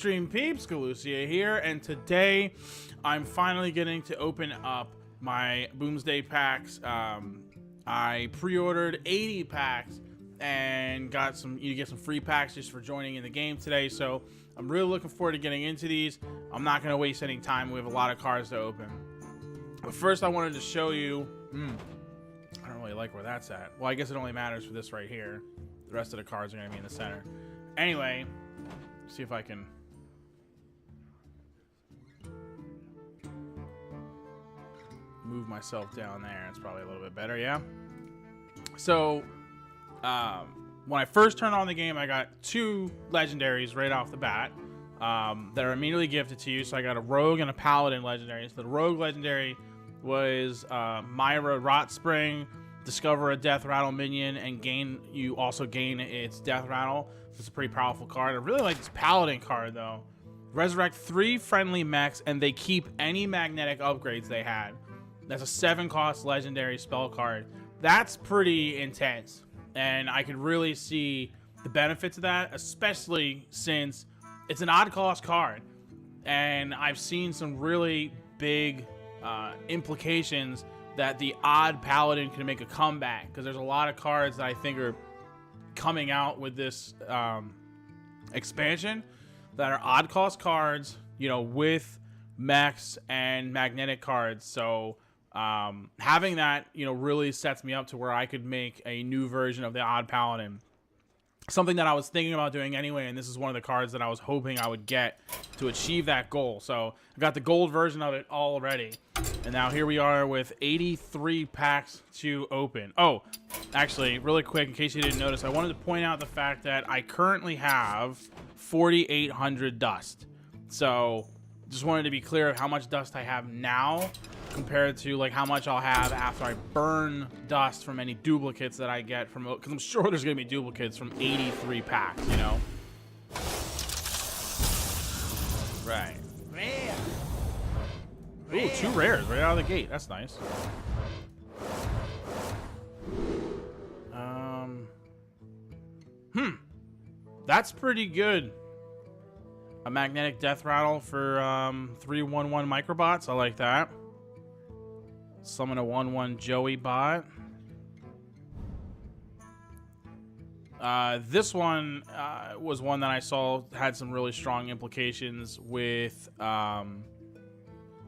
Stream Peeps Galucia here, and today I'm finally getting to open up my BOOMSDAY packs. I pre-ordered 80 packs and got some. You get some free packs just for joining in the game today. So I'm really looking forward to getting into these. I'm not going to waste any time. We have a lot of cards to open. But first, I wanted to show you. I don't really like where that's at. Well, I guess it only matters for this right here. The rest of the cards are going to be in the center. Anyway, see if I can move myself down there. It's probably a little bit better, yeah? So, when I first turned on the game, I got 2 legendaries right off the bat that are immediately gifted to you. So I got a Rogue and a Paladin legendary. So the Rogue legendary was Myra Rot Spring. Discover a Death Rattle minion and you also gain its Death Rattle. So it's a pretty powerful card. I really like this Paladin card though. Resurrect 3 friendly mechs and they keep any magnetic upgrades they had. That's a 7-cost legendary spell card. That's pretty intense. And I could really see the benefits of that, especially since it's an odd cost card. And I've seen some really big implications that the odd Paladin can make a comeback, because there's a lot of cards that I think are coming out with this expansion that are odd cost cards, you know, with mechs and magnetic cards. So having that, you know, really sets me up to where I could make a new version of the odd Paladin. Something that I was thinking about doing anyway, and this is one of the cards that I was hoping I would get to achieve that goal. So I got the gold version of it already. And now here we are with 83 packs to open. Oh, actually, really quick, in case you didn't notice, I wanted to point out the fact that I currently have 4,800 dust. So just wanted to be clear of how much dust I have now compared to like how much I'll have after I burn dust from any duplicates that I get from, because I'm sure there's gonna be duplicates from 83 packs, you know. Right. Rare. Ooh, 2 rares right out of the gate. That's nice. That's pretty good. A magnetic death rattle for 3/1/1 microbots. I like that. Summon a 1/1 Joey bot. This one was one that I saw had some really strong implications with the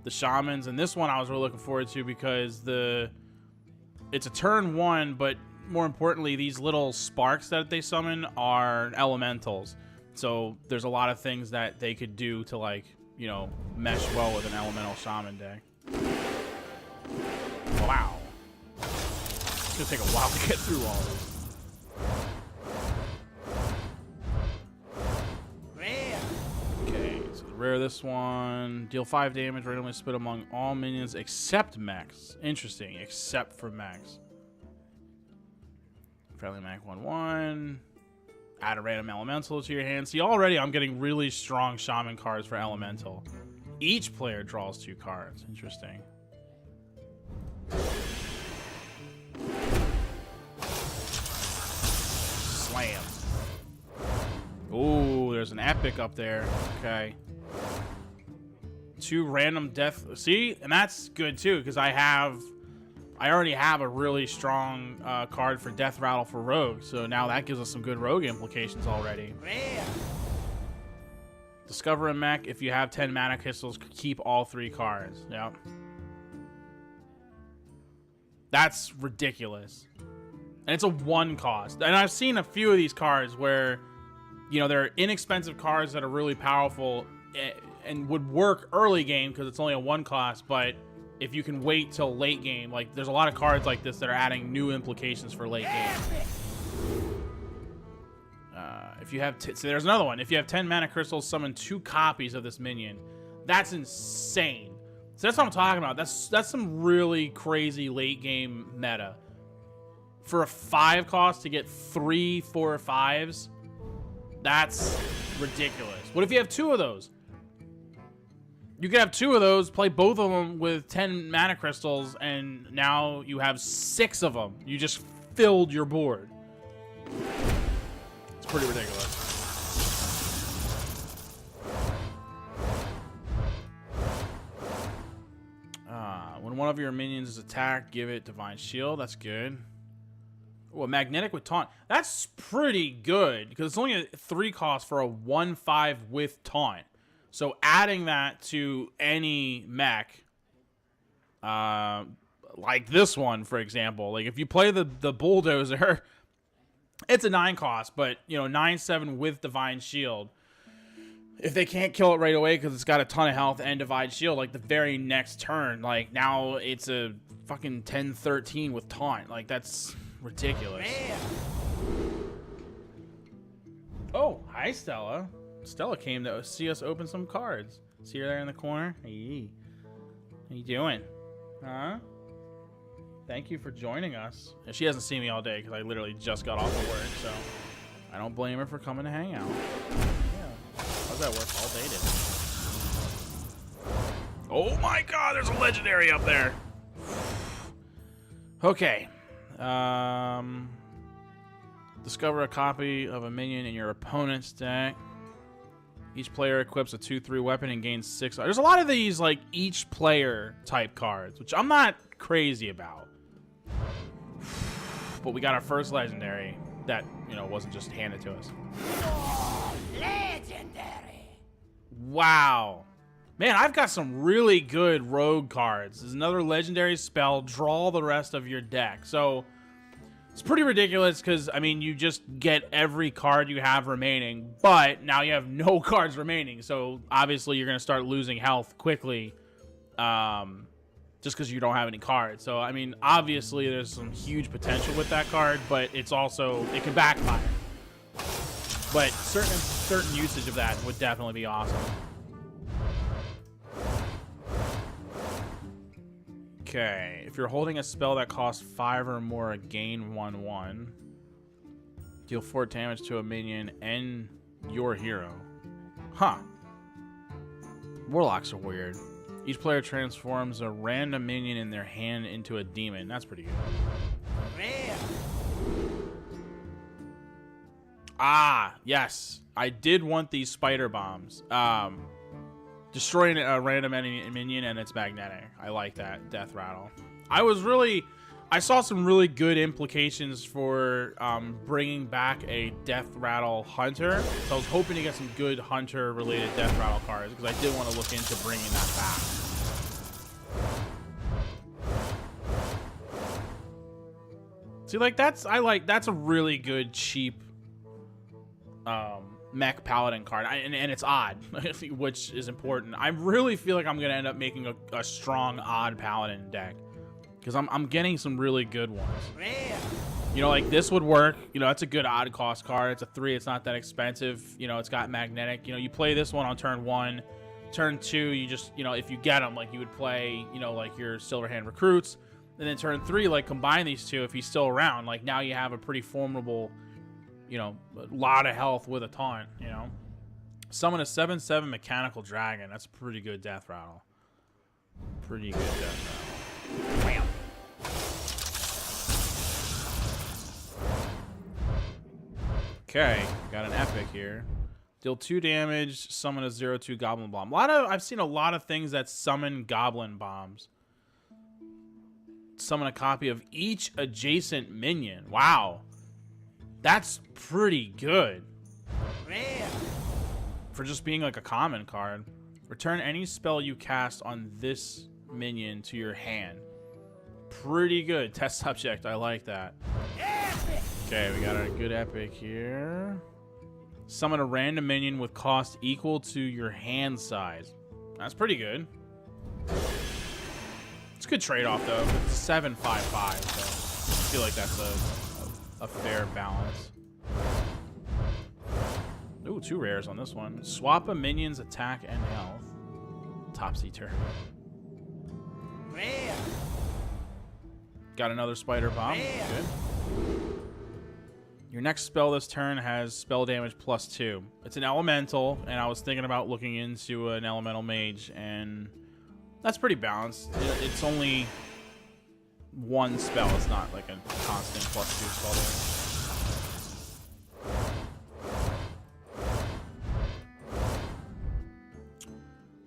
shamans, and this one I was really looking forward to because it's a turn 1, but more importantly, these little sparks that they summon are elementals. So there's a lot of things that they could do to, like, you know, mesh well with an elemental shaman deck. Wow. It's gonna take a while to get through all this. Okay, so rare this one. Deal 5 damage, randomly split among all minions except mechs. Interesting, except for mechs. Friendly mech 1/1. Add a random elemental to your hand. See, already I'm getting really strong shaman cards for elemental. Each player draws 2 cards. Interesting. Slam. Ooh, there's an epic up there. Okay. 2 random death. See, and that's good too, because I already have a really strong card for Death Rattle for Rogue, so now that gives us some good Rogue implications already. Rare. Discover a mech. If you have 10 mana crystals, keep all 3 cards. Yep. That's ridiculous. And it's a 1 cost. And I've seen a few of these cards where, you know, they're inexpensive cards that are really powerful and would work early game because it's only a 1 cost, but if you can wait till late game, like there's a lot of cards like this that are adding new implications for late game. If you have, so there's another one. If you have 10 mana crystals, summon 2 copies of this minion. That's insane. So that's what I'm talking about. That's some really crazy late game meta. For a 5 cost to get 3 4 5s, that's ridiculous. What if you have 2 of those? You could have 2 of those, play both of them with 10 mana crystals, and now you have 6 of them. You just filled your board. It's pretty ridiculous. one of your minions is attacked, give it Divine Shield. That's good. Oh, magnetic with taunt. That's pretty good because it's only a 3 cost for a 1/5 with taunt. So adding that to any mech, like this one, for example, like if you play the bulldozer, it's a 9 cost, but you know 9/7 with Divine Shield. If they can't kill it right away because it's got a ton of health and Divine Shield, like the very next turn, like now it's a fucking 10/13 with taunt. Like that's ridiculous. Man. Oh, hi Stella. Stella came to see us open some cards. See her there in the corner? Hey. How you doing? Huh? Thank you for joining us. And she hasn't seen me all day because I literally just got off of work, so I don't blame her for coming to hang out. Yeah. How's that work all day today? Oh my god, there's a legendary up there. Okay. Discover a copy of a minion in your opponent's deck. Each player equips a 2/3 weapon and gains 6. There's a lot of these like each player type cards, which I'm not crazy about. But we got our first legendary that, you know, wasn't just handed to us. Oh, legendary. Wow. Man, I've got some really good rogue cards. There's another legendary spell, draw the rest of your deck. So it's pretty ridiculous because, I mean, you just get every card you have remaining, but now you have no cards remaining. So obviously you're going to start losing health quickly just because you don't have any cards. So, I mean, obviously there's some huge potential with that card, but it's also, it can backfire. But certain usage of that would definitely be awesome. Okay, if you're holding a spell that costs 5 or more, gain 1/1. Deal 4 damage to a minion and your hero. Huh. Warlocks are weird. Each player transforms a random minion in their hand into a demon. That's pretty good. Man. Ah, yes. I did want these spider bombs. Destroying a random minion and it's magnetic. I like that. Death Rattle. I saw some really good implications for bringing back a Death Rattle Hunter. So I was hoping to get some good Hunter-related Death Rattle cards because I did want to look into bringing that back. See, like that's a really good cheap mech paladin card, and it's odd, which is important. I really feel like I'm gonna end up making a strong odd paladin deck because I'm getting some really good ones. You know, like this would work. You know, it's a good odd cost card. It's a 3. It's not that expensive. You know, it's got magnetic. You know, you play this one on turn 1. Turn 2, you just, you know, if you get them, like you would play, you know, like your Silverhand Recruits, and then turn 3, like combine these two if he's still around. Like now you have a pretty formidable, you know, a lot of health with a taunt, you know. Summon a 7/7 mechanical dragon. That's a pretty good death rattle. Pretty good death rattle. Okay, got an epic here. Deal 2 damage, summon a 0/2 goblin bomb. I've seen a lot of things that summon goblin bombs. Summon a copy of each adjacent minion. Wow. That's pretty good. Man. For just being like a common card. Return any spell you cast on this minion to your hand. Pretty good. Test subject. I like that. Epic. Okay, we got a good epic here. Summon a random minion with cost equal to your hand size. That's pretty good. It's a good trade-off though. It's a 7/5/5, so I feel like that's a fair balance. Ooh, 2 rares on this one. Swap a minion's attack and health. Topsy-turvy. Got another spider bomb. Good. Your next spell this turn has spell damage +2. It's an elemental, and I was thinking about looking into an elemental mage, and that's pretty balanced. It's only 1 spell. It's not like a constant +2 spell damage.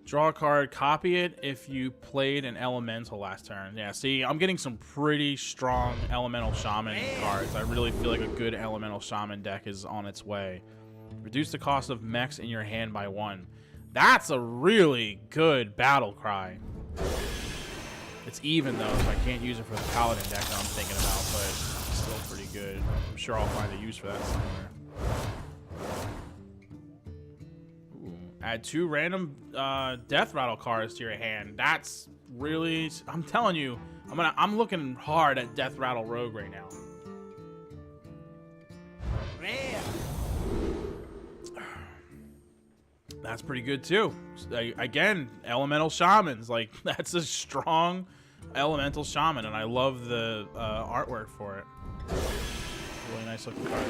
Draw a card, copy it if you played an elemental last turn. Yeah, see, I'm getting some pretty strong elemental shaman cards. I really feel like a good elemental shaman deck is on its way. Reduce the cost of mechs in your hand by 1. That's a really good battle cry. It's even though, so I can't use it for the paladin deck that I'm thinking about, but it's still pretty good. I'm sure I'll find a use for that somewhere. Add 2 random death rattle cards to your hand. That's really, I'm telling you, I'm looking hard at death rattle rogue right now. Rare. That's pretty good too. Again, elemental shamans, like that's a strong elemental shaman, and I love the artwork for it. Really nice looking card.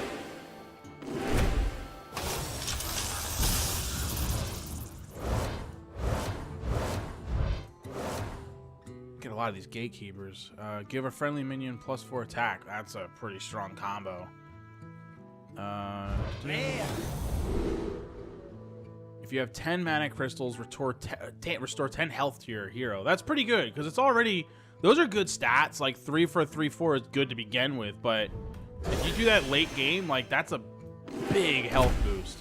Get a lot of these gatekeepers. Give a friendly minion +4 attack. That's a pretty strong combo. If you have 10 mana crystals, restore 10 health to your hero. That's pretty good because it's already. Those are good stats. Like 3 for a 3/4 is good to begin with, but if you do that late game, like that's a big health boost.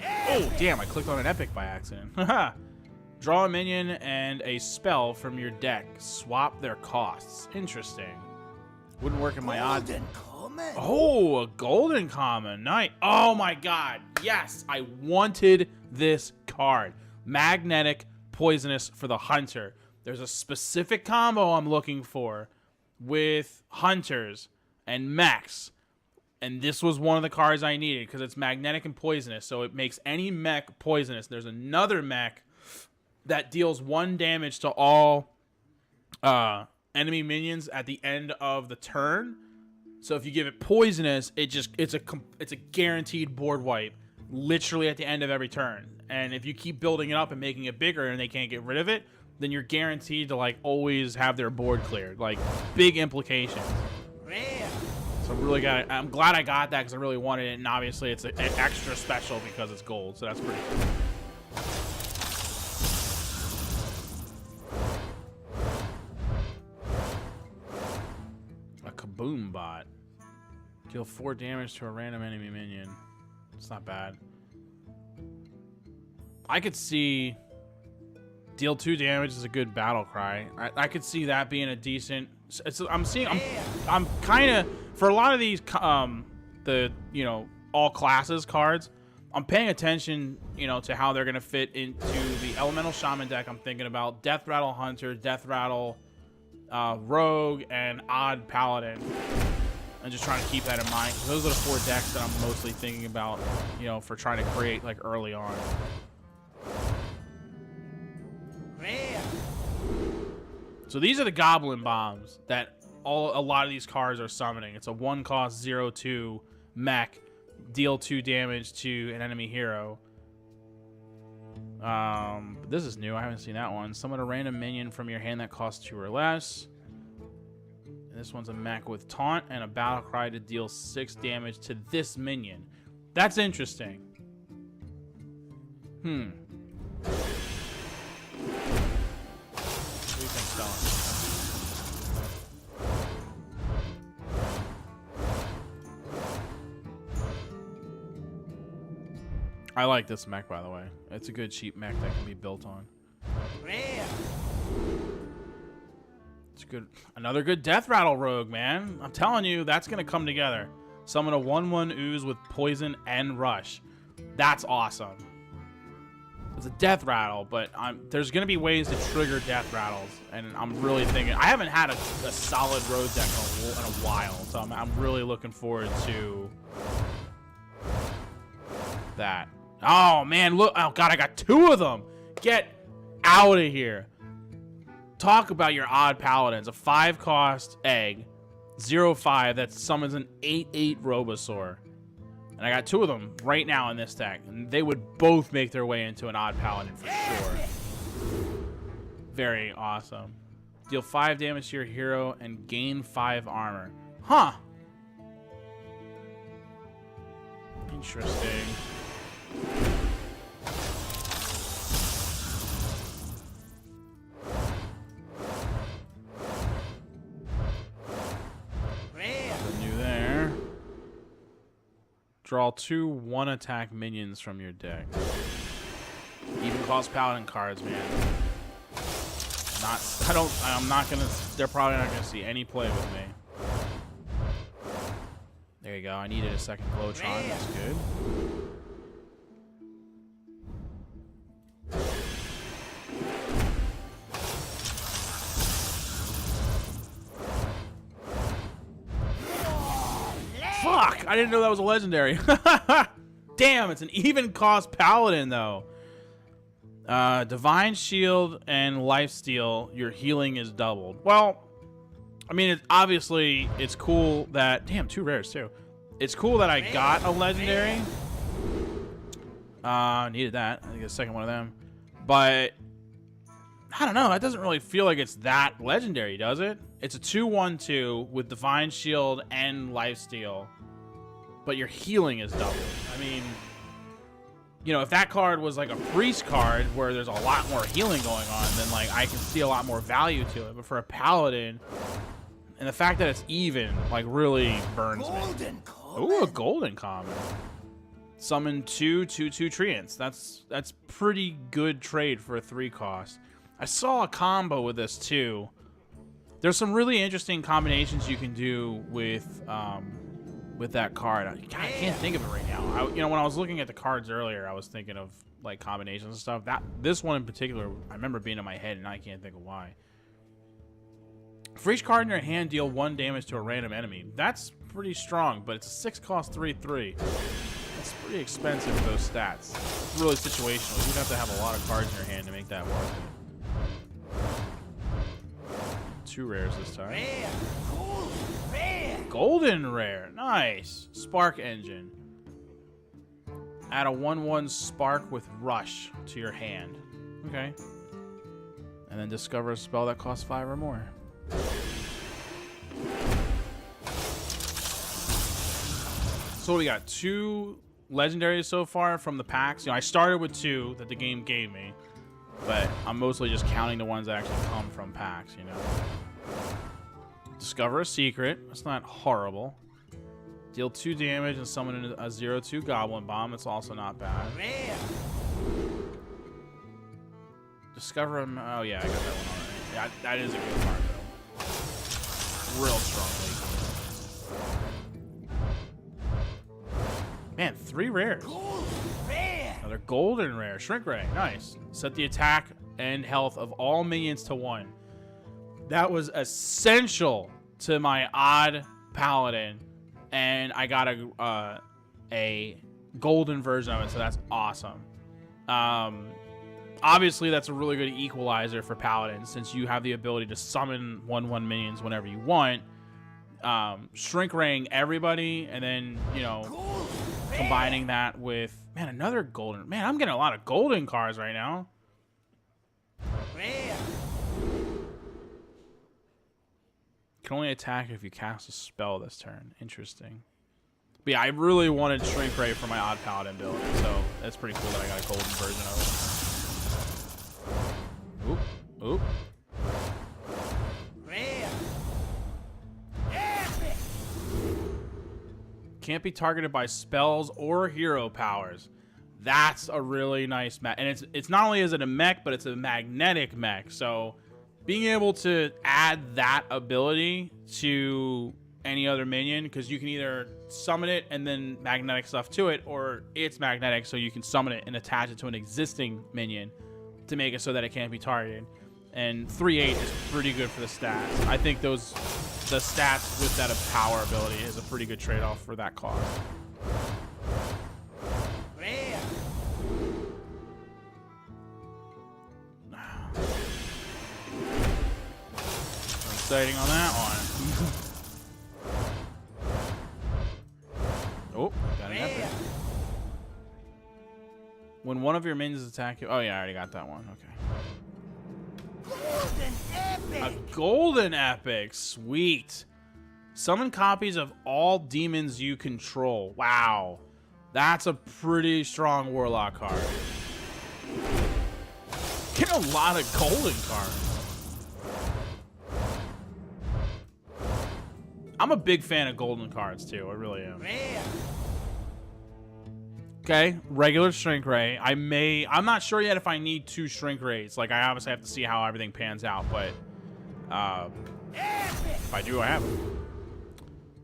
Oh damn! I clicked on an epic by accident. Haha. Draw a minion and a spell from your deck. Swap their costs. Interesting. Wouldn't work in my odds. Oh, a golden common. Nice. Oh my god. Yes, I wanted this card. Magnetic poisonous for the hunter. There's a specific combo I'm looking for with hunters and mechs. And this was one of the cards I needed because it's magnetic and poisonous. So it makes any mech poisonous. There's another mech that deals 1 damage to all enemy minions at the end of the turn. So if you give it poisonous, it's a guaranteed board wipe, literally at the end of every turn. And if you keep building it up and making it bigger and they can't get rid of it, then you're guaranteed to like always have their board cleared. Like big implications. So I'm glad I got that because I really wanted it, and obviously it's an extra special because it's gold. So that's pretty cool. Boom bot. Deal 4 damage to a random enemy minion. It's not bad. I could see deal 2 damage is a good battle cry. I could see that being a decent. I'm kind of for a lot of these the all classes cards. I'm paying attention to how they're gonna fit into the elemental shaman deck. I'm thinking about death rattle hunter, death rattle rogue, and odd paladin, and just trying to keep that in mind. Those are the 4 decks that I'm mostly thinking about, for trying to create like early on. So these are the goblin bombs that a lot of these cards are summoning. It's a 1-cost 0/2 mech, deal 2 damage to an enemy hero. This is new. I haven't seen that one. Summon a random minion from your hand that costs 2 or less. And this one's a mech with taunt and a battle cry to deal 6 damage to this minion. That's interesting. What do you think, Stella? I like this mech, by the way. It's a good cheap mech that can be built on. It's good. Another good death rattle rogue, man. I'm telling you, that's gonna come together. Summon a 1/1 ooze with poison and rush. That's awesome. It's a death rattle, but there's gonna be ways to trigger death rattles, and I'm really thinking. I haven't had a solid rogue deck in a while, so I'm really looking forward to that. Oh man, look! Oh god, I got 2 of them. Get out of here. Talk about your odd paladins. A 5-cost egg, 0/5 that summons an 8/8 Robosaur, and I got 2 of them right now in this deck, and they would both make their way into an odd paladin for sure. Very awesome. Deal 5 damage to your hero and gain 5 armor. Huh. Interesting. Rare. Nothing new there. Draw 2 1-attack minions from your deck. Even cost paladin cards, man. I'm not gonna, they're probably not gonna see any play with me. There you go, I needed a second Glowtron, that's good. Fuck! I didn't know that was a legendary. Damn, it's an even cost paladin though. Divine Shield and Lifesteal, your healing is doubled. Well, I mean, obviously, it's cool that... Damn, 2 rares, too. It's cool that I got a legendary. Needed that. I think a second one of them. But, I don't know. That doesn't really feel like it's that legendary, does it? It's a 2/1/2 with Divine Shield and Lifesteal. But your healing is doubled. I mean... You know, if that card was like a priest card where there's a lot more healing going on, then like I can see a lot more value to it. But for a paladin, and the fact that it's even, like, really burns me. Ooh, a golden common. Summon 2 2/2 treants. That's pretty good trade for a 3 cost. I saw a combo with this too. There's some really interesting combinations you can do with that card. I can't think of it right now. You know, when I was looking at the cards earlier, I was thinking of like combinations and stuff. This one in particular, I remember being in my head, and I can't think of why. For each card in your hand, deal 1 damage to a random enemy. That's pretty strong, but it's a 6 cost 3/3. That's pretty expensive for those stats. It's really situational. You'd have to have a lot of cards in your hand to make that worth it. 2 rares this time. Rare. Cool. Rare. Golden rare. Nice. Spark Engine. Add a 1/1 spark with rush to your hand. Okay. And then discover a spell that costs 5 or more. So we got 2 legendaries so far from the packs. You know, I started with 2 that the game gave me, but I'm mostly just counting the ones that actually come from packs, you know. Discover a secret. That's not horrible. Deal 2 damage and summon a 0/2 Goblin Bomb. That's also not bad. Rare. Discover him. Oh yeah, I got that one already. Yeah, that is a good card though. Real strong league. Man, 3 rares. Cool. Rare. Another golden rare. Shrink Ray. Nice. Set the attack and health of all minions to 1. That was essential to my odd paladin, and I got a golden version of it, so that's awesome. Obviously, that's a really good equalizer for paladins, since you have the ability to summon 1/1 minions whenever you want, shrink raying everybody, and then, you know, Cool. combining that with, man, another golden. Man, I'm getting a lot of golden cards right now. Rare. Can only attack if you cast a spell this turn. Interesting. But yeah, I really wanted Shrink Ray for my Odd Paladin build, so that's pretty cool that I got a golden version of it. Oop, oop. Rare. Epic. Can't be targeted by spells or hero powers. That's a really nice mech. And it's not only is it a mech, but it's a magnetic mech. So being able to add that ability to any other minion, because you can either summon it and then magnetic stuff to it, or it's magnetic so you can summon it and attach it to an existing minion to make it so that it can't be targeted. And 3/8 is pretty good for the stats. I think the stats with that power ability is a pretty good trade-off for that cost. Rare. Exciting on that one. Oh, got an epic. Rare. When one of your minions attack you... Oh, yeah, I already got that one. Okay. Golden A epic. golden epic. Sweet. Summon copies of all demons you control. Wow. That's a pretty strong Warlock card. Get a lot of golden cards. I'm a big fan of golden cards too. I really am. Rare. Okay, regular shrink ray. I'm not sure yet if I need 2 shrink rays. Like, I obviously have to see how everything pans out, but if I do, I have it.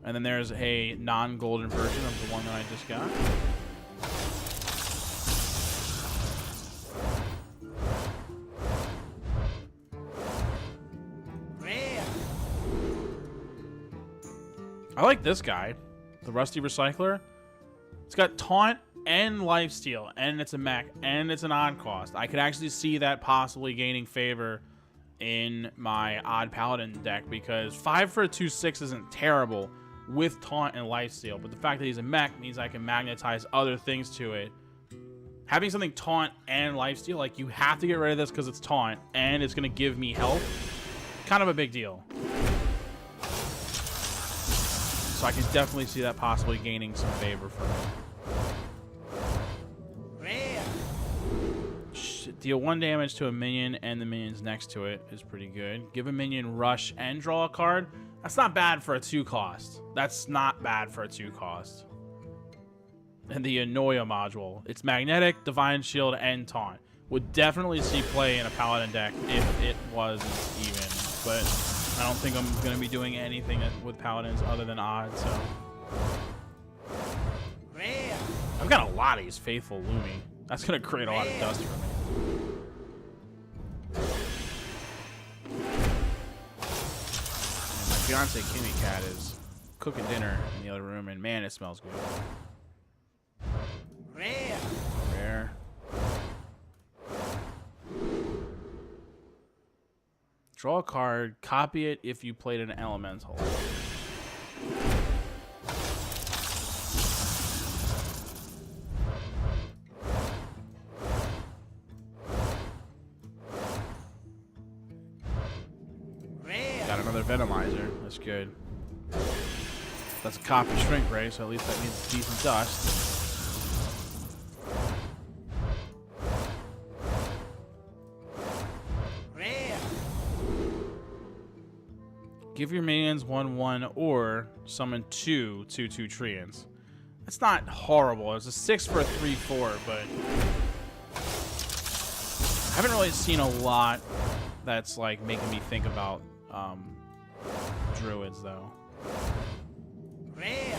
And then there's a non-golden version of the one that I just got. Rare. I like this guy, the Rusty Recycler. It's got taunt and lifesteal, and it's a mech, and it's an odd cost. I could actually see that possibly gaining favor in my odd paladin deck, because 5 for a 2/6 isn't terrible with taunt and lifesteal, but the fact that he's a mech means I can magnetize other things to it. Having something taunt and lifesteal, like, you have to get rid of this because it's taunt and it's going to give me health, kind of a big deal. So I can definitely see that possibly gaining some favor from it. Rare. Deal 1 damage to a minion and the minions next to it is pretty good. Give a minion rush and draw a card. That's not bad for a 2 cost. That's not bad for a 2 cost. And the Annoya module. It's magnetic, divine shield, and taunt. Would definitely see play in a paladin deck if it wasn't even. But I don't think I'm going to be doing anything with paladins other than odd, so. Rare. I've got a lot of these Faithful Lumi. That's going to create a lot of dust for me. My fiance Kimmy Cat is cooking dinner in the other room, and man, it smells good. Rare. Rare. Draw a card, copy it if you played an elemental. Got another Venomizer. That's good. That's a copy shrink ray, so at least that means decent dust. Rare. Give your minions 1/1 or summon 2 2/2 Treants. That's not horrible. It's a 6 for a 3/4, but I haven't really seen a lot that's like making me think about druids though. Rare.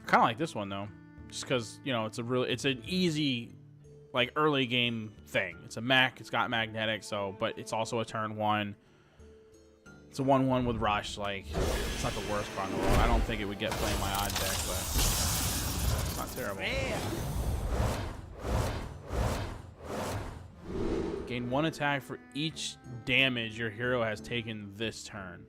Kind of like this one though, just because you know it's an easy like early game thing. It's a mech. It's got magnetic, so but it's also a turn 1. It's a 1/1 with rush. Like, it's not the worst card in the world. I don't think it would get played in my odd deck, but it's not terrible. Rare. Gain 1 attack for each damage your hero has taken this turn.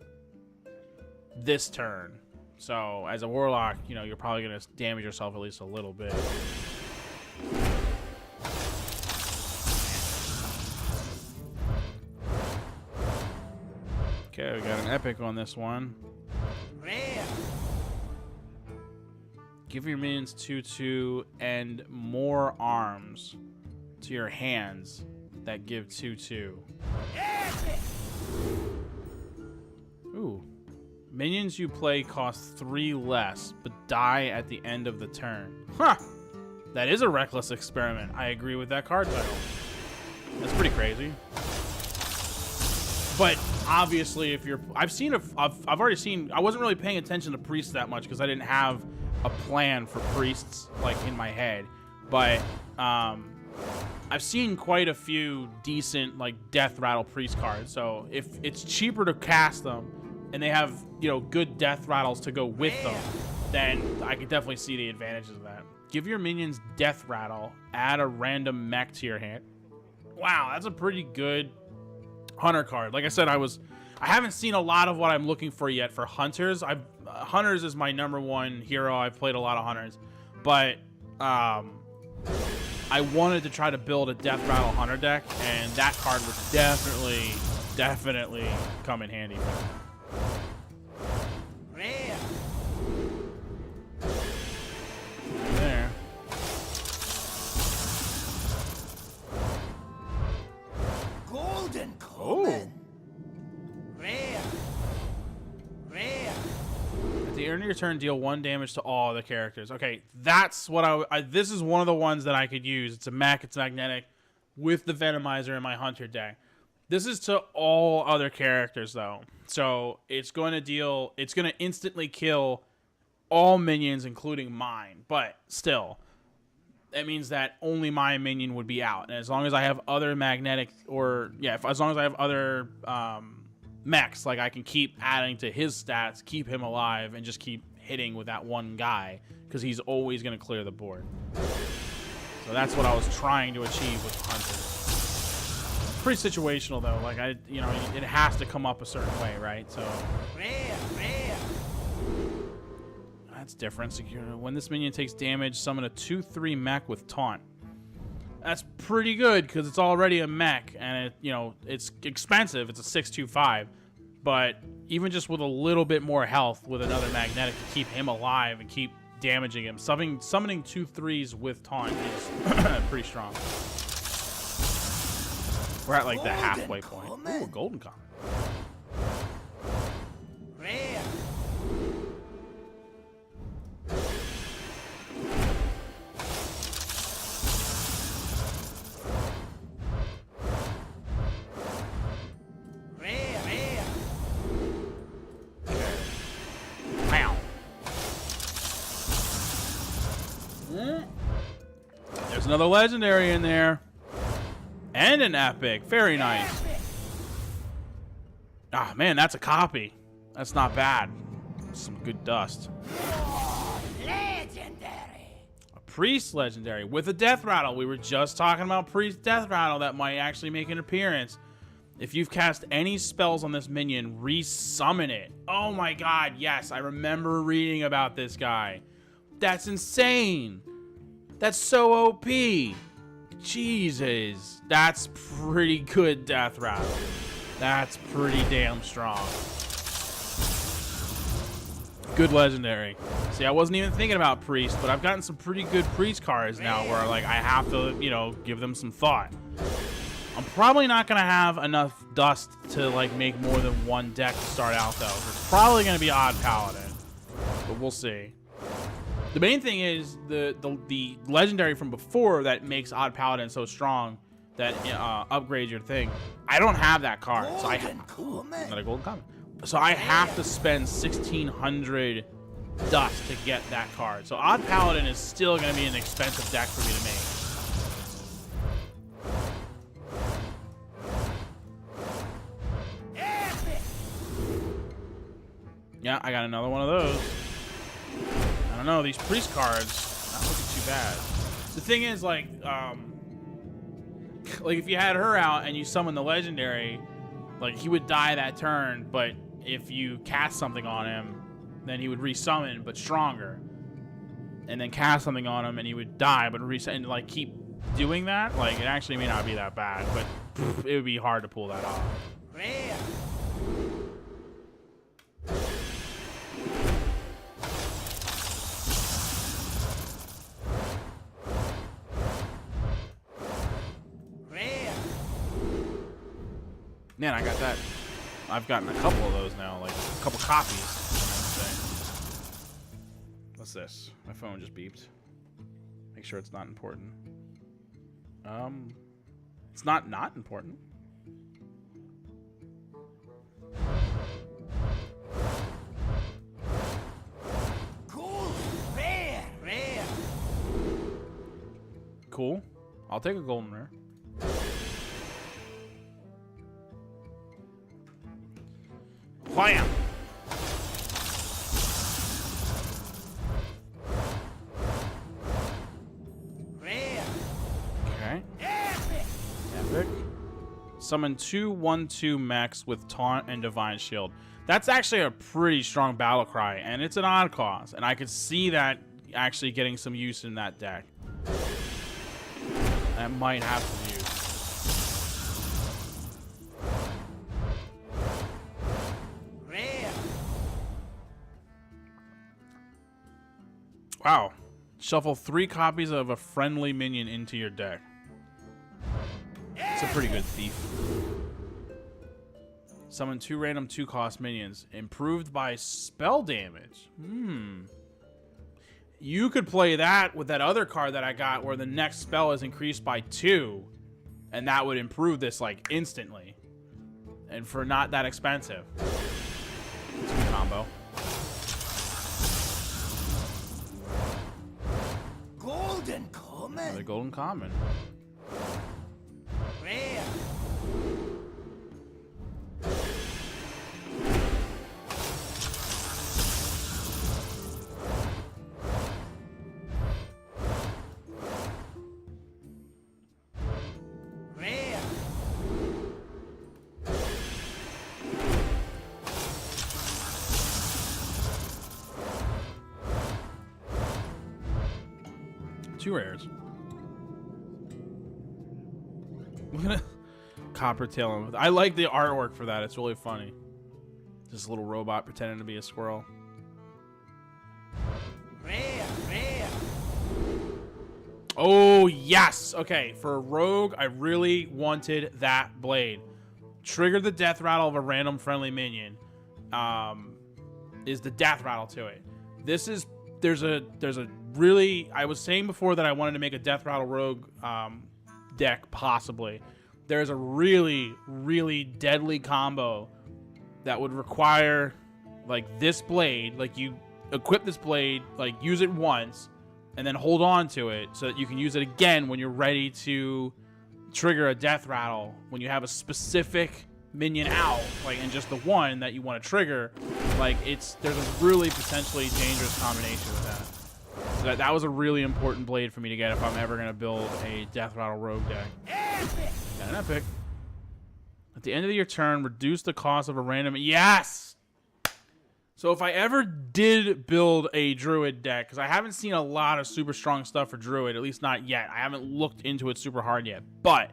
This turn. So, as a warlock, you know, you're probably going to damage yourself at least a little bit. Okay, we got an epic on this one. Rare. Give your minions 2/2 and more arms to your hands that give 2/2. Epic. Ooh. Minions you play cost 3 less, but die at the end of the turn. Huh! That is a reckless experiment. I agree with that card title. That's pretty crazy. But obviously, if you're, I've already seen. I wasn't really paying attention to priests that much because I didn't have a plan for priests like in my head. But I've seen quite a few decent like death rattle priest cards. So if it's cheaper to cast them and they have, you know, good death rattles to go with them, then I could definitely see the advantages of that. Give your minions death rattle. Add a random mech to your hand. Wow, that's a pretty good hunter card. Like I said, I haven't seen a lot of what I'm looking for yet for hunters. Hunters is my #1 hero. I've played a lot of hunters, but I wanted to try to build a death rattle hunter deck, and that card would definitely come in handy. Rare. end of your turn, deal 1 damage to all other characters. Okay, that's what this is one of the ones that I could use. It's a mech, it's magnetic, with the Venomizer in my Hunter deck. This is to all other characters, though. So it's going to instantly kill all minions, including mine. But still, that means that only my minion would be out. And as long as I have other magnetic, as long as I have other mechs, like I can keep adding to his stats, keep him alive, and just keep hitting with that one guy, because he's always going to clear the board. So that's what I was trying to achieve with Hunter. Pretty situational though. Like it has to come up a certain way, right? So that's different. Secure. When this minion takes damage, summon a 2/3 mech with taunt. That's pretty good because it's already a mech, and it's expensive. It's a 6/2/5, but even just with a little bit more health with another magnetic to keep him alive and keep damaging him, summoning 2/3s with taunt is pretty strong. We're at like the halfway point. Ooh, a golden comet. Rare. Wow. There's another legendary in there. And an epic. Very nice. Ah, man, that's a copy. That's not bad. Some good dust. Legendary. A priest legendary with a death rattle. We were just talking about priest death rattle that might actually make an appearance. If you've cast any spells on this minion, resummon it. Oh my god, yes. I remember reading about this guy. That's insane. That's so OP. Jesus, that's pretty good death rattle. That's pretty damn strong. Good legendary. See, I wasn't even thinking about priest, but I've gotten some pretty good priest cards now where like I have to, give them some thought. I'm probably not gonna have enough dust to like make more than one deck to start out though. It's probably gonna be Odd Paladin, but we'll see. The main thing is the legendary from before that makes Odd Paladin so strong that upgrades your thing. I don't have that card, so not a golden comet. So I have to spend 1,600 dust to get that card. So Odd Paladin is still going to be an expensive deck for me to make. Yeah, I got another one of those. I don't know, these priest cards not looking too bad. The thing is, like if you had her out and you summon the legendary, like he would die that turn, but if you cast something on him, then he would resummon but stronger. And then cast something on him and he would die but reset, and like keep doing that. Like it actually may not be that bad, but it would be hard to pull that off. Rare. Man, I got that. I've gotten a couple of those now, like a couple copies, I would say. What's this? My phone just beeped. Make sure it's not important. It's not important. Cool. Rare. Rare. Cool. I'll take a golden rare. Blam! Rare. Okay. Epic. Epic. Summon 2/1/2 mechs with taunt and divine shield. That's actually a pretty strong battle cry, and it's an odd cost, and I could see that actually getting some use in that deck. That might have some use. Wow. Shuffle 3 copies of a friendly minion into your deck. It's a pretty good thief. Summon 2 random 2-cost minions. Improved by spell damage. You could play that with that other card that I got where the next spell is increased by 2. And that would improve this, like, instantly. And for not that expensive. It's a good combo. Golden common. Another golden common. Rare. Rare. 2 rares. Look at Copper Tail. I like the artwork for that. It's really funny. This little robot pretending to be a squirrel. Rare. Rare. Oh, yes. Okay, for a rogue, I really wanted that blade. Trigger the death rattle of a random friendly minion. Is the death rattle to it. This is... There's a really... I was saying before that I wanted to make a death rattle rogue deck, possibly. There's a really, really deadly combo that would require, like, this blade. Like, you equip this blade, like, use it once, and then hold on to it so that you can use it again when you're ready to trigger a death rattle. When you have a specific minion out, like, and just the one that you want to trigger, like, there's a really potentially dangerous combination with that. So that was a really important blade for me to get if I'm ever going to build a death rattle rogue deck. Epic. Got an epic. At the end of your turn, reduce the cost of a random... Yes! So if I ever did build a druid deck, because I haven't seen a lot of super strong stuff for druid, at least not yet. I haven't looked into it super hard yet. But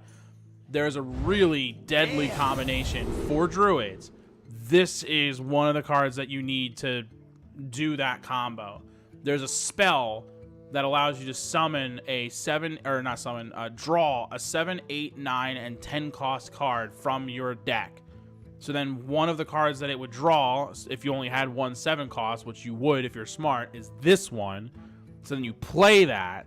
there's a really deadly combination for druids. This is one of the cards that you need to do that combo. There's a spell that allows you to summon a draw a 7, 8, 9, and 10 cost card from your deck. So then one of the cards that it would draw, if you only had one 7 cost, which you would if you're smart, is this one. So then you play that,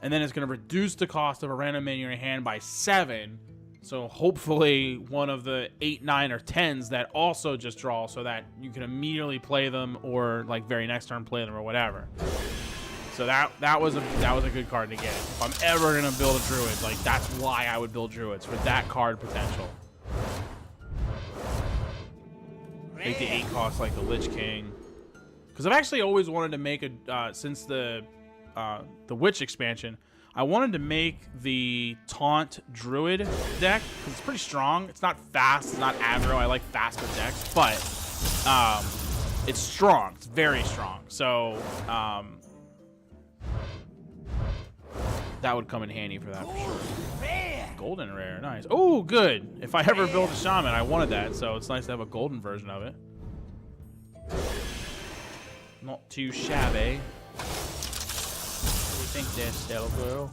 and then it's going to reduce the cost of a random minion in your hand by 7. So hopefully one of the 8, 9, or 10s that also just draw, so that you can immediately play them, or like very next turn play them, or whatever. So that was a good card to get. If I'm ever gonna build a druid, like, that's why I would build druids, for that card potential. Make the 8 cost like the Lich King, because I've actually always wanted to make a since the Witch expansion. I wanted to make the Taunt Druid deck, because it's pretty strong. It's not fast, it's not aggro. I like faster decks, but it's strong. It's very strong. So that would come in handy for that for sure. Rare. Golden rare, nice. Oh, good. If I ever build a shaman, I wanted that, so it's nice to have a golden version of it. Not too shabby. What do you think there, Stella Girl?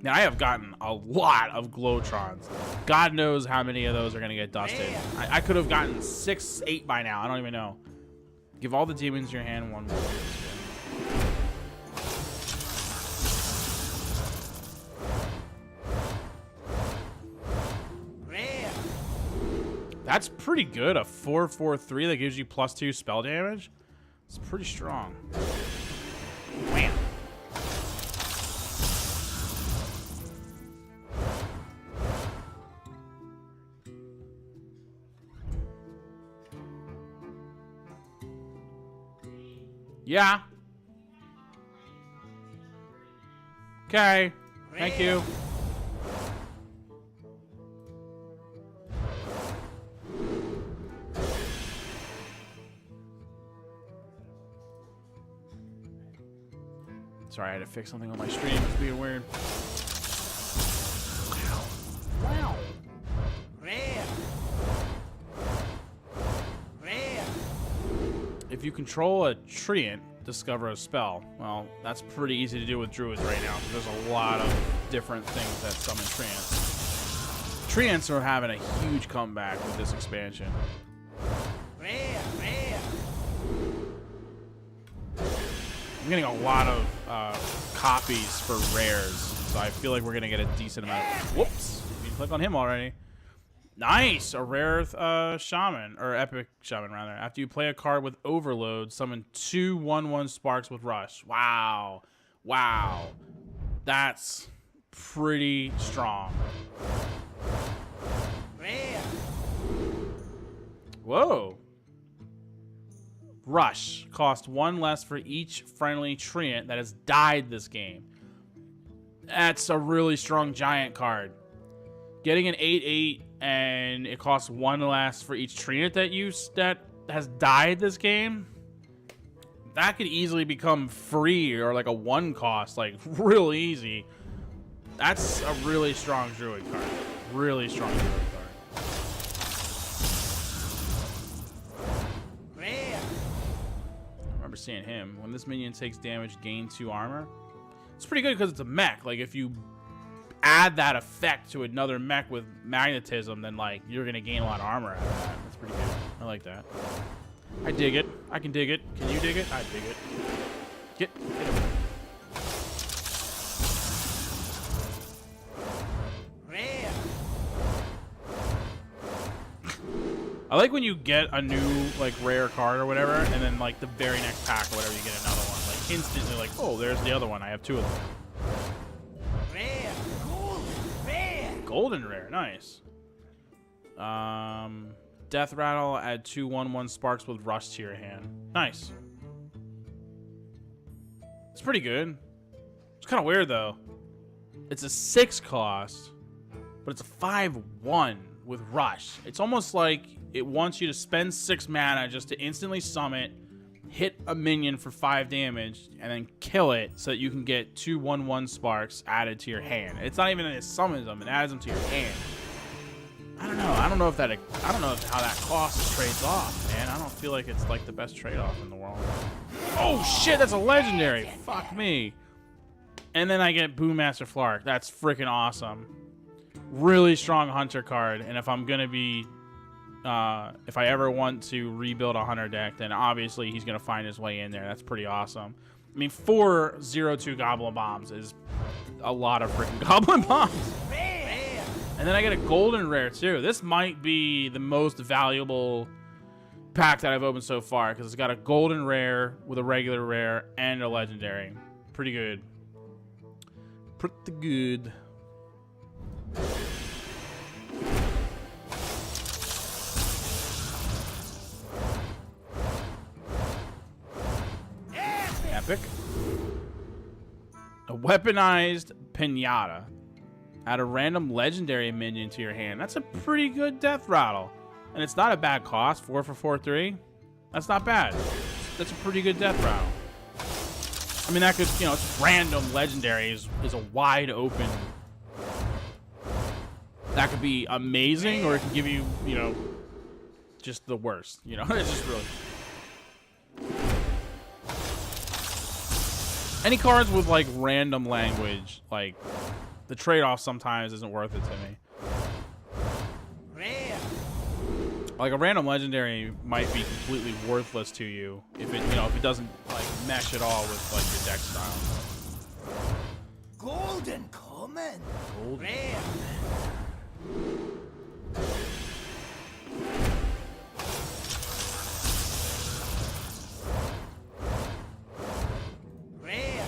Now, I have gotten a lot of Glowtrons. God knows how many of those are going to get dusted. I could have gotten 6, 8 by now. I don't even know. Give all the demons your hand one more. Rare. That's pretty good. A 4/4/3 that gives you +2 spell damage. It's pretty strong. Wham. Yeah. Okay. Thank you. Sorry, I had to fix something on my stream. It's being weird. Wow. Rare. Rare. If you control a treant, discover a spell. Well, that's pretty easy to do with druids right now, because there's a lot of different things that summon treants. Treants are having a huge comeback with this expansion. Rare, rare. I'm getting a lot of copies for rares, so I feel like we're gonna get a decent amount. Whoops! You click on him already. Nice, a rare shaman or epic shaman rather. After you play a card with overload, summon 2 1/1 sparks with rush. Wow, wow, that's pretty strong. Rare. Whoa. Rush. Cost 1 less for each friendly treant that has died this game. That's a really strong giant card. Getting an 8/8 and it costs 1 less for each treant that has died this game. That could easily become free or like a 1 cost, like real easy. That's a really strong druid card. Really strong druid card. Seeing him. When this minion takes damage, gain 2 armor. It's pretty good because it's a mech. Like if you add that effect to another mech with magnetism, then like you're gonna gain a lot of armor out of that. That's pretty good. I like that. I dig it. I can dig it. Can you dig it? I dig it. Get it. Rare. I like when you get a new like rare card or whatever, and then like the very next pack or whatever, you get another one. Like instantly, like, oh, there's the other one. I have 2 of them. Rare. Golden. Rare. Golden rare, nice. Death rattle. Add 2 1/1 sparks with rush to your hand. Nice. It's pretty good. It's kind of weird though. It's a 6 cost, but it's a 5/1 with rush. It's almost like it wants you to spend 6 mana just to instantly summon, hit a minion for 5 damage, and then kill it so that you can get 2 1/1 sparks added to your hand. It's not even that it summons them; it adds them to your hand. I don't know. I don't know if how that cost trades off, man. I don't feel like it's like the best trade-off in the world. Oh shit! That's a legendary. Fuck me. And then I get Boommaster Flark. That's freaking awesome. Really strong hunter card, and if I'm gonna be if I ever want to rebuild a hunter deck, then obviously he's gonna find his way in there. That's pretty awesome. I mean, 4 0/2 goblin bombs is a lot of freaking goblin bombs. And then I get a golden rare too. This might be the most valuable pack that I've opened so far because it's got a golden rare with a regular rare and a legendary. Pretty good. Pretty good. Epic. A weaponized pinata. Add a random legendary minion to your hand. That's a pretty good death rattle. And it's not a bad cost. 4 for 4/3. That's not bad. That's a pretty good death rattle. I mean, that could, you know, it's random legendary is a wide open. That could be amazing, or it can give you, you know, just the worst. You know, it's just really. Any cards with like random language, like the trade-off sometimes isn't worth it to me. Rare. Like a random legendary might be completely worthless to you if it, you know, if it doesn't like mesh at all with like your deck style. Golden common. Golden. Rare.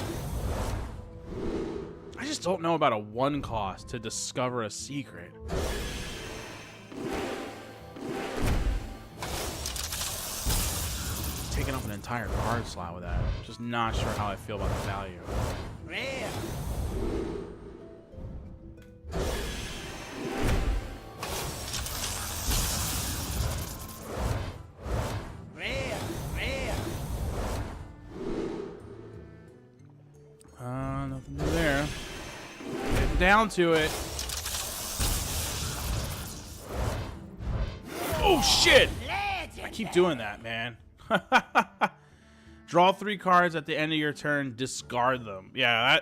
I just don't know about a 1 cost to discover a secret. Taking up an entire card slot with that. Just not sure how I feel about the value. Rare. Rare. Rare. Nothing new there. Getting down to it. Oh shit! I keep doing that, man. Draw 3 cards at the end of your turn, discard them. Yeah,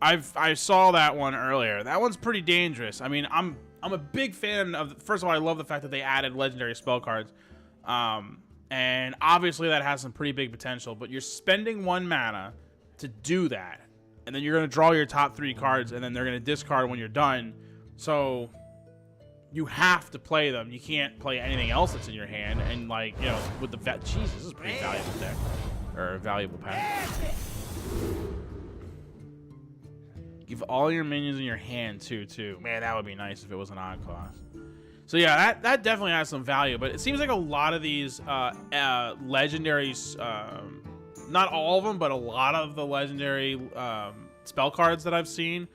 that I saw that one earlier. That one's pretty dangerous. I mean, I'm I'm a big fan of. First of all, I love the fact that they added legendary spell cards, and obviously that has some pretty big potential. But you're spending 1 mana to do that, and then you're gonna draw your top 3 cards, and then they're gonna discard when you're done. So you have to play them. You can't play anything else that's in your hand. And like, you know, with the jeez, this is a pretty valuable deck or a valuable pack. Give all your minions in your hand too. Man, that would be nice if it was an odd cost. So yeah, that definitely has some value. But it seems like a lot of these legendaries, not all of them, but a lot of the legendary spell cards that I've seen,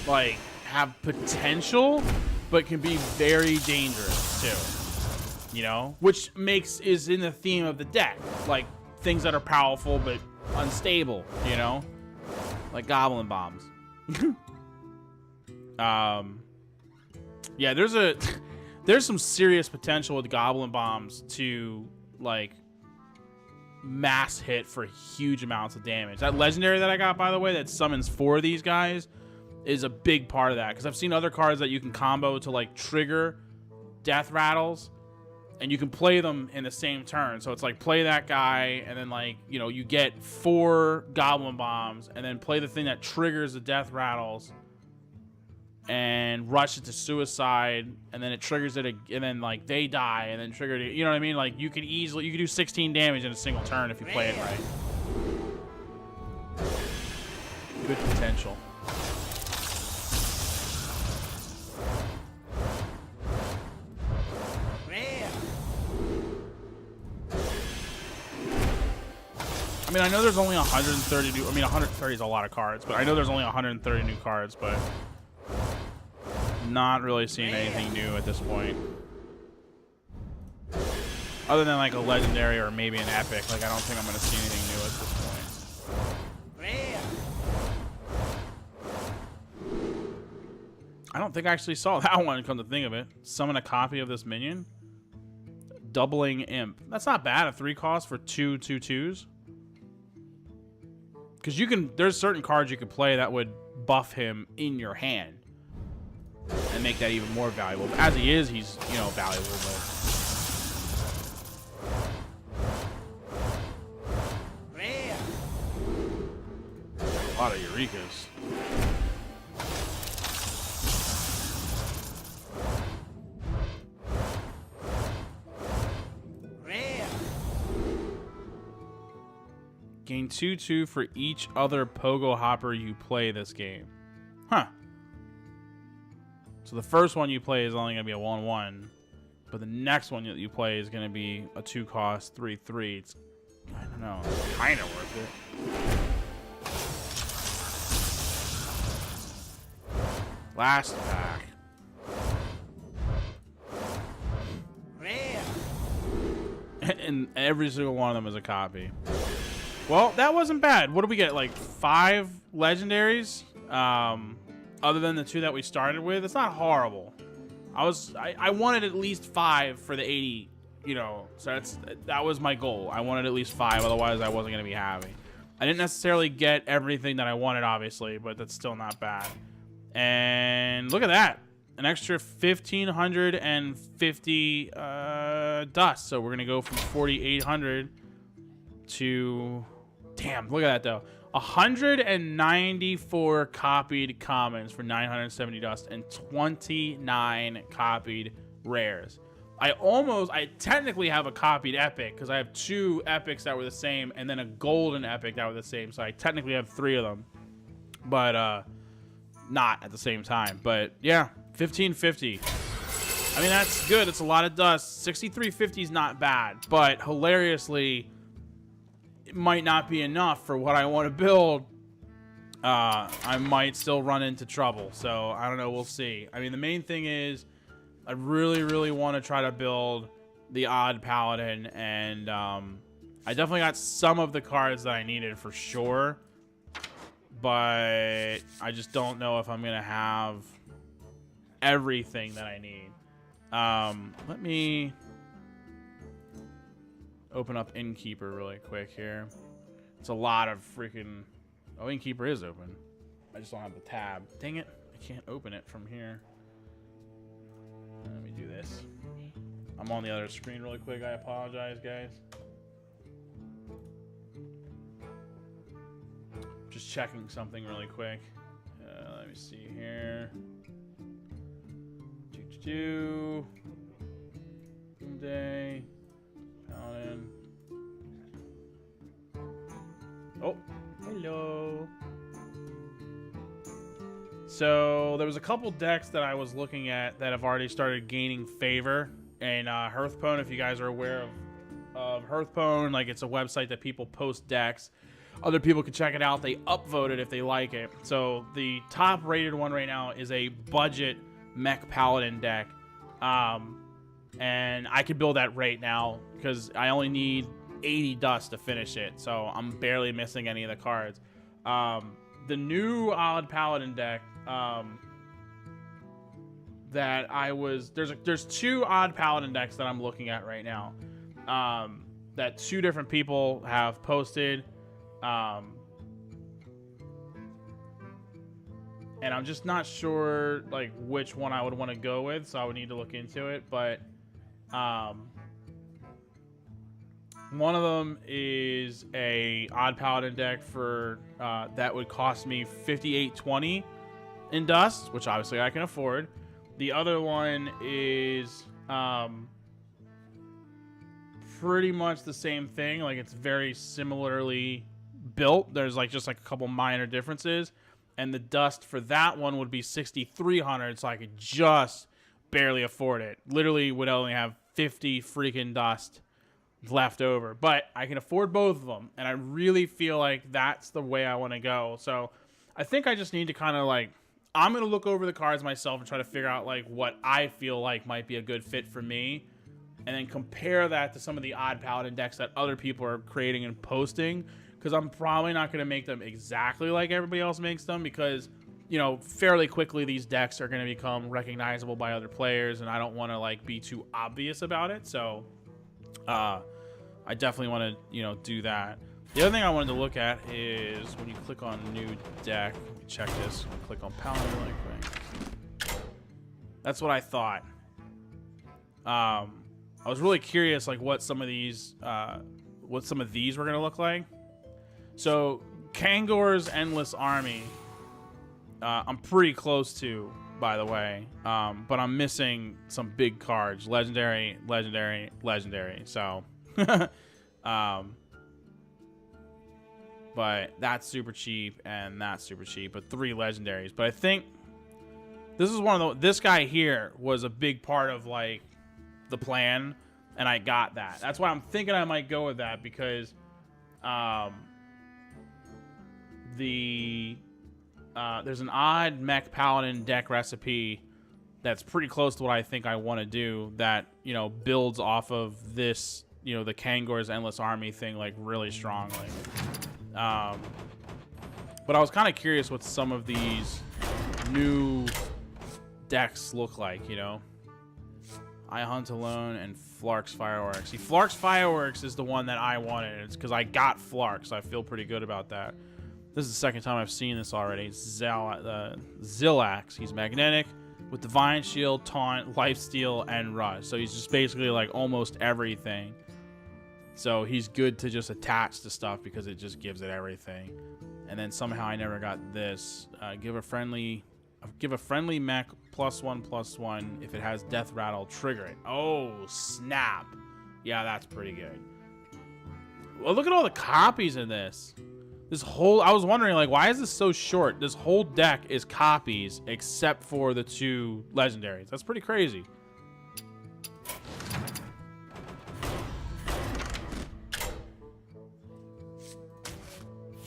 like, have potential, but can be very dangerous too. You know, which is in the theme of the deck, like things that are powerful but unstable. You know, like goblin bombs. Yeah, there's some serious potential with goblin bombs to like mass hit for huge amounts of damage. That legendary that I got, by the way, that summons 4 of these guys, is a big part of that, because I've seen other cards that you can combo to like trigger death rattles, and you can play them in the same turn. So it's like play that guy, and then like, you know, you get 4 goblin bombs, and then play the thing that triggers the death rattles, and rush it to suicide, and then it triggers it, and then like they die, and then trigger it. You know what I mean? Like you can do 16 damage in a single turn if you play it right. Good potential. I mean, I know there's only 130 new. I mean, 130 is a lot of cards, but I know there's only 130 new cards, but not really seeing anything new at this point. Other than like a legendary or maybe an epic, like I don't think I'm going to see anything new at this point. I don't think I actually saw that one, come to think of it. Summon a copy of this minion. Doubling imp. That's not bad. A 3 cost for 2 2/2s. Because there's certain cards you could play that would buff him in your hand and make that even more valuable. But as he is, he's, you know, valuable. But a lot of Eurekas. Gain 2/2 for each other pogo hopper you play this game. Huh. So the first one you play is only going to be a 1/1, but the next one that you play is going to be a 2 cost 3/3. It's, I don't know, it's kind of worth it. Last pack. And every single one of them is a copy. Well, that wasn't bad. What did we get? Like 5 legendaries? Other than the 2 that we started with. It's not horrible. I wanted at least 5 for the 80, you know. So that was my goal. I wanted at least 5, otherwise I wasn't going to be happy. I didn't necessarily get everything that I wanted, obviously, but that's still not bad. And look at that. An extra 1,550 dust. So we're going to go from 4,800 to... Damn, look at that, though. 194 copied commons for 970 dust and 29 copied rares. I technically have a copied epic because I have 2 epics that were the same and then a golden epic that were the same. So I technically have 3 of them, but not at the same time. But yeah, 1,550. I mean, that's good. It's a lot of dust. 6,350 is not bad, but hilariously, it might not be enough for what I want to build. I might still run into trouble. So I don't know. We'll see. I mean, the main thing is I really, really want to try to build the odd paladin, and I definitely got some of the cards that I needed for sure, but I just don't know if I'm gonna have everything that I need. Let me open up Innkeeper really quick here. It's a lot of freaking... Oh, Innkeeper is open. I just don't have the tab. Dang it. I can't open it from here. this. I'm on the other screen really quick. I apologize, guys. Just checking something really quick. Let me see here. Day. Paladin. Oh, hello. So there was a couple decks that I was looking at that have already started gaining favor in Hearthstone. If you guys are aware of Hearthstone, like it's a website that people post decks. Other people can check it out. They upvote it if they like it. So the top rated one right now is a budget mech paladin deck. And I could build that right now because I only need 80 dust to finish it. So I'm barely missing any of the cards. The new odd paladin deck that I was there's two odd paladin decks that I'm looking at right now that two different people have posted. And I'm just not sure like which one I would want to go with, so I would need to look into it. But one of them is a odd paladin deck for that would cost me 5820 in dust, which obviously I can afford. The other one is pretty much the same thing. Like it's very similarly built. There's like just like a couple minor differences. And the dust for that one would be 6,300, so I could just barely afford it. Literally would only have 50 freaking dust left over. But I can afford both of them, and I really feel like that's the way I want to go. So I think I just need to kind of like, I'm going to look over the cards myself and try to figure out like what I feel like might be a good fit for me. And then compare that to some of the odd paladin decks that other people are creating and posting. Because I'm probably not going to make them exactly like everybody else makes them, because, you know, fairly quickly these decks are going to become recognizable by other players, and I don't want to like be too obvious about it. So I definitely want to, you know, do that. The other thing I wanted to look at is when you click on new deck, check this, click on paladin really quick. That's what I thought. I was really curious like what some of these were going to look like. So, Kangor's Endless Army, I'm pretty close to, by the way, but I'm missing some big cards. Legendary, legendary, legendary. So, but that's super cheap, and that's super cheap, but 3 legendaries. But I think this is this guy here was a big part of, like, the plan, and I got that. That's why I'm thinking I might go with that, because, there's an odd mech paladin deck recipe that's pretty close to what I think I want to do, that, you know, builds off of this, you know, the Kangor's Endless Army thing, like, really strongly. But I was kind of curious what some of these new decks look like, you know. I Hunt Alone and Flark's Fireworks. See, Flark's Fireworks is the one that I wanted. It's because I got Flark, so I feel pretty good about that. This is the second time I've seen this already. Zillax. He's magnetic with Divine Shield, Taunt, Lifesteal, and Rush. So he's just basically like almost everything. So he's good to just attach to stuff because it just gives it everything. And then somehow I never got this. Give a friendly mech +1/+1. If it has Death Rattle, trigger it. Oh, snap. Yeah, that's pretty good. Well, look at all the copies in this. I was wondering, like, why is this so short? This whole deck is copies except for the 2 legendaries. That's pretty crazy.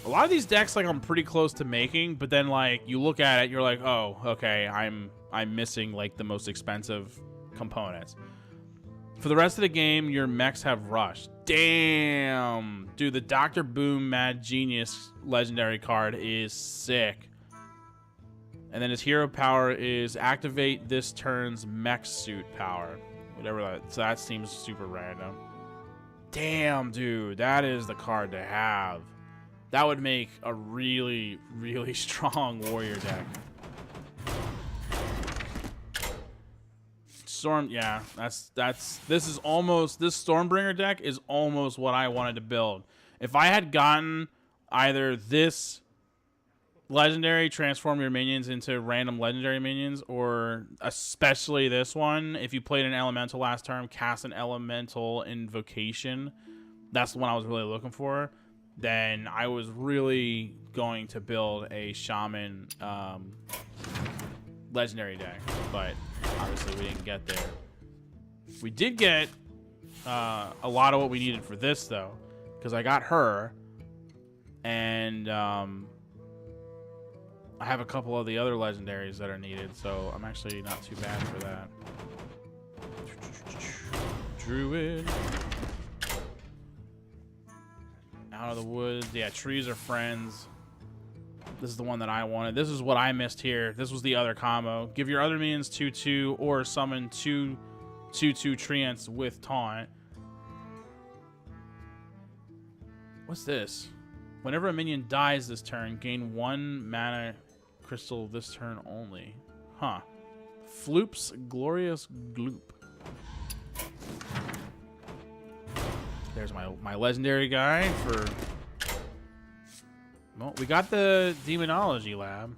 A lot of these decks, like, I'm pretty close to making, but then, like, you look at it, you're like, oh, okay, I'm missing, like, the most expensive components. For the rest of the game, your mechs have Rush. Damn. Dude, the Dr. Boom Mad Genius legendary card is sick. And then his hero power is activate this turn's mech suit power. Whatever that. So that seems super random. Damn, dude. That is the card to have. That would make a really, really strong warrior deck. Storm, yeah, this is almost, this Stormbringer deck is almost what I wanted to build. If I had gotten either this legendary, transform your minions into random legendary minions, or especially this one, if you played an elemental last turn, cast an elemental invocation, that's the one I was really looking for, then I was really going to build a shaman legendary deck, but obviously we didn't get there. We did get a lot of what we needed for this though, because I got her, and I have a couple of the other legendaries that are needed, so I'm actually not too bad for that. Druid. Out of the woods. Yeah, trees are friends. This is the one that I wanted. This is what I missed here. This was the other combo. Give your other minions 2/2 or summon 2/2 treants with taunt. What's this? Whenever a minion dies this turn, gain 1 mana crystal this turn only. Huh. Floop's Glorious Gloop. There's my legendary guy for... Well, we got the Demonology Lab.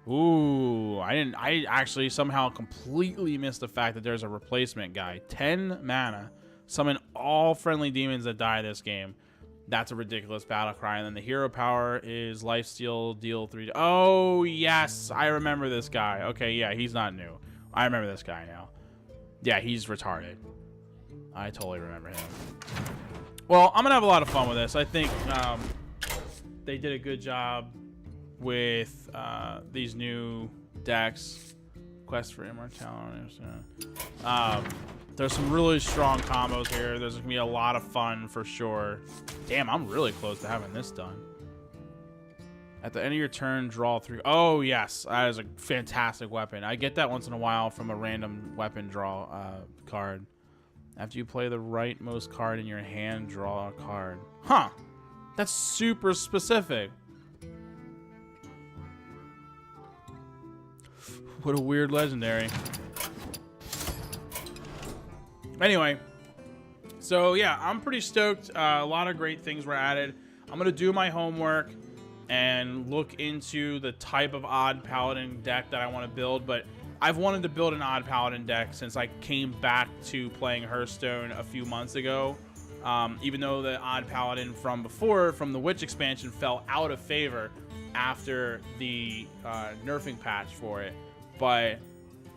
Ooh, I actually somehow completely missed the fact that there's a replacement guy. 10 mana. Summon all friendly demons that die this game. That's a ridiculous battle cry. And then the hero power is lifesteal, deal 3. Oh, yes. I remember this guy. Okay, yeah, he's not new. I remember this guy now. Yeah, he's retarded. I totally remember him. Well, I'm going to have a lot of fun with this. I think they did a good job with these new decks. Quest for Immortality. There's some really strong combos here. There's going to be a lot of fun for sure. Damn, I'm really close to having this done. At the end of your turn, draw 3. Oh, yes. That is a fantastic weapon. I get that once in a while from a random weapon draw card. After you play the rightmost card in your hand, draw a card. Huh. That's super specific. What a weird legendary. Anyway, so yeah, I'm pretty stoked. A lot of great things were added. I'm going to do my homework and look into the type of odd paladin deck that I want to build, but I've wanted to build an odd paladin deck since I came back to playing Hearthstone a few months ago. Even though the odd paladin from before, from the Witch expansion, fell out of favor after the nerfing patch for it. But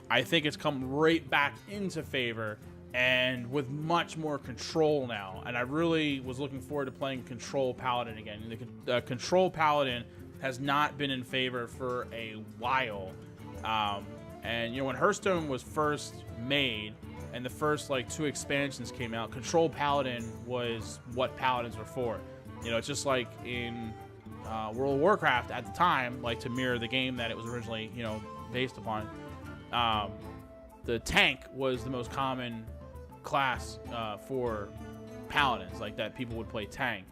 I think it's come right back into favor and with much more control now. And I really was looking forward to playing Control Paladin again. The Control Paladin has not been in favor for a while. And, you know, when Hearthstone was first made and the first, like, 2 expansions came out, Control Paladin was what Paladins were for. You know, it's just like in World of Warcraft at the time, like, to mirror the game that it was originally, you know, based upon. The tank was the most common class for Paladins, like, that people would play tank.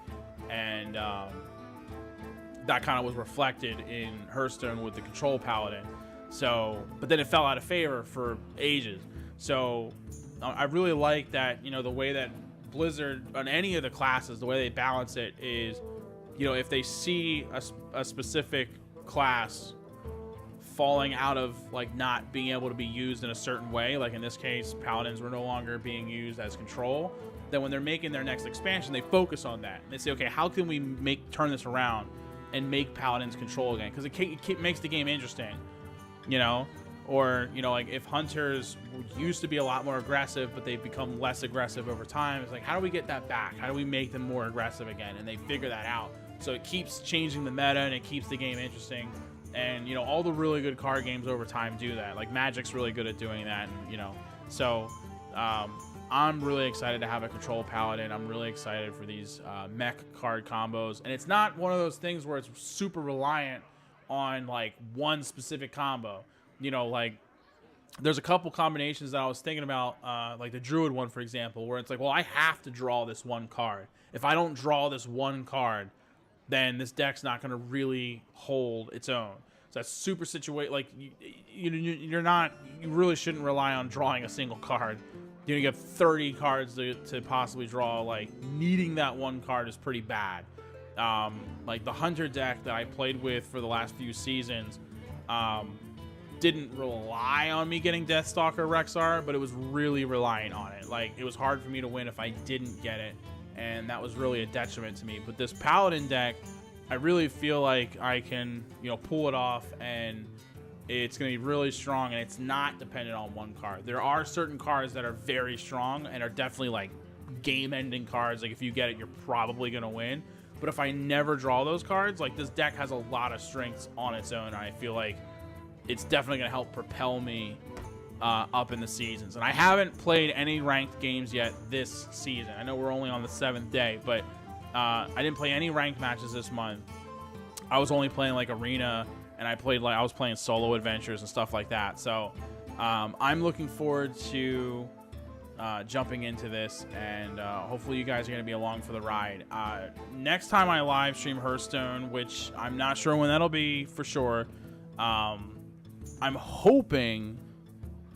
And that kind of was reflected in Hearthstone with the Control Paladin. So, but then it fell out of favor for ages. So I really like that, you know, the way that Blizzard, on any of the classes, the way they balance it is, you know, if they see a specific class falling out of, like, not being able to be used in a certain way, like in this case, Paladins were no longer being used as control, then when they're making their next expansion, they focus on that. And they say, okay, how can we turn this around and make Paladins control again? Because it makes the game interesting. You know, or, you know, like if hunters used to be a lot more aggressive, but they've become less aggressive over time, it's like, how do we get that back? How do we make them more aggressive again? And they figure that out. So it keeps changing the meta and it keeps the game interesting. And, you know, all the really good card games over time do that. Like Magic's really good at doing that. And, you know, so I'm really excited to have a Control Paladin. I'm really excited for these mech card combos. And it's not one of those things where it's super reliant on, like, one specific combo. You know, like, there's a couple combinations that I was thinking about, like the Druid one, for example, where it's like, well, I have to draw this one card. If I don't draw this one card, then this deck's not going to really hold its own. So that's super like you really shouldn't rely on drawing a single card. You have 30 cards to possibly draw. Like needing that one card is pretty bad. Like the Hunter deck that I played with for the last few seasons didn't rely on me getting Deathstalker Rexar, but it was really relying on it. Like it was hard for me to win if I didn't get it, and that was really a detriment to me. But this Paladin deck, I really feel like I can, pull it off, and it's going to be really strong, and it's not dependent on one card. There are certain cards that are very strong and are definitely like game-ending cards. Like if you get it, you're probably going to win. But if I never draw those cards, like this deck has a lot of strengths on its own, and I feel like it's definitely going to help propel me up in the seasons. And I haven't played any ranked games yet this season. I know we're only on the 7th day, but I didn't play any ranked matches this month. I was only playing like arena, and I was playing solo adventures and stuff like that. So I'm looking forward to jumping into this, and hopefully you guys are going to be along for the ride. Next time I live stream Hearthstone, which I'm not sure when that'll be for sure. I'm hoping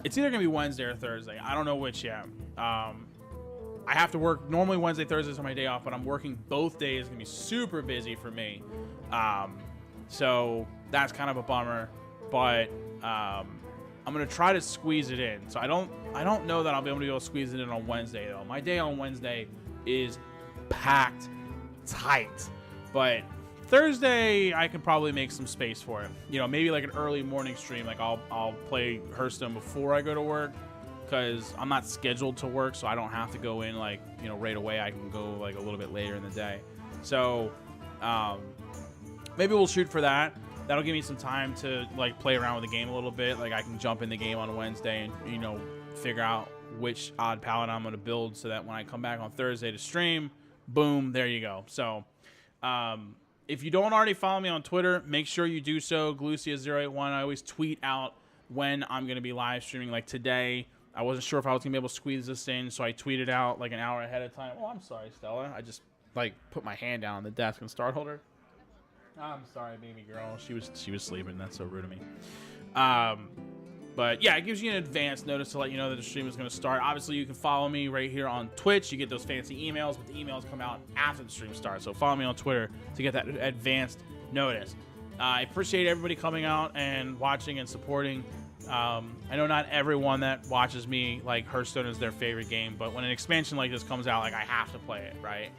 it's either going to be Wednesday or Thursday. I don't know which yet. I have to work. Normally Wednesday, Thursdays are my day off, but I'm working both days. It's going to be super busy for me. So that's kind of a bummer, but I'm going to try to squeeze it in. So I don't know that I'll be able to squeeze it in on Wednesday, though. My day on Wednesday is packed tight, but Thursday I can probably make some space for it. Maybe like an early morning stream. Like I'll play Hearthstone before I go to work, because I'm not scheduled to work, so I don't have to go in like right away. I can go like a little bit later in the day. So maybe we'll shoot for that. That'll give me some time to like play around with the game a little bit. Like I can jump in the game on Wednesday and figure out which odd paladin I'm going to build, so that when I come back on Thursday to stream, boom, there you go. So if you don't already follow me on Twitter, make sure you do so. Galucia081. I always tweet out when I'm going to be live streaming. Like today, I wasn't sure if I was going to be able to squeeze this in, so I tweeted out like an hour ahead of time. Oh, I'm sorry, Stella. I just like put my hand down on the desk and startled her. I'm sorry, baby girl. She was sleeping. That's so rude of me. But yeah, it gives you an advance notice to let you know that the stream is going to start. Obviously, you can follow me right here on Twitch. You get those fancy emails, but the emails come out after the stream starts. So follow me on Twitter to get that advanced notice. I appreciate everybody coming out and watching and supporting. I know not everyone that watches me like Hearthstone is their favorite game, but when an expansion like this comes out, like I have to play it, right?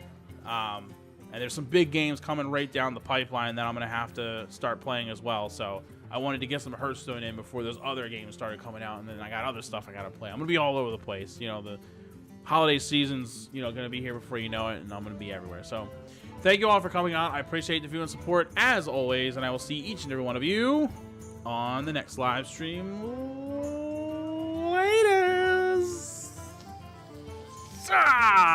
And there's some big games coming right down the pipeline that I'm going to have to start playing as well. So I wanted to get some Hearthstone in before those other games started coming out, and then I got other stuff I got to play. I'm going to be all over the place. The holiday season's, going to be here before you know it, and I'm going to be everywhere. So thank you all for coming out. I appreciate the viewing support as always, and I will see each and every one of you on the next live stream. Laters! Ah!